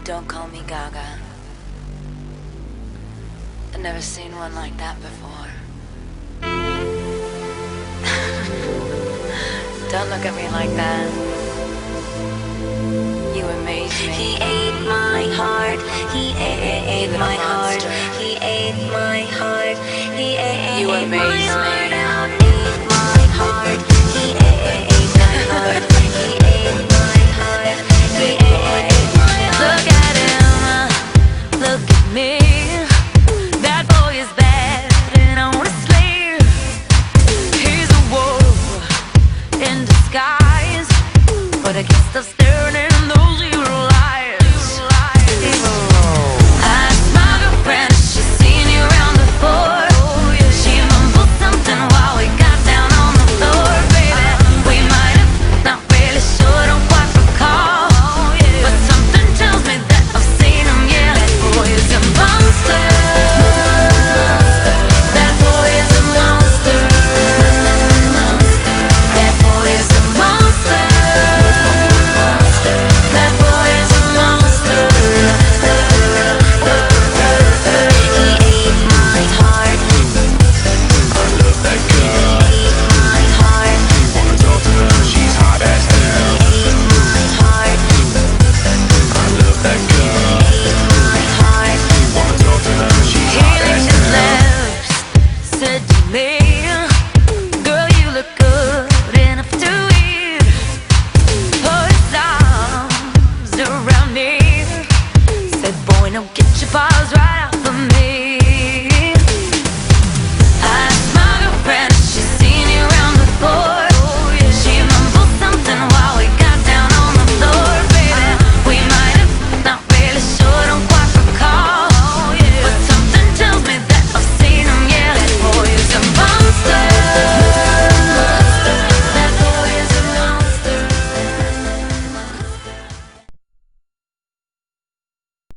Don't call me Gaga. I've never seen one like that before. Don't look at me like that. You amaze me. He ate my heart. He ate my heart. He ate my heart. He ate You amaze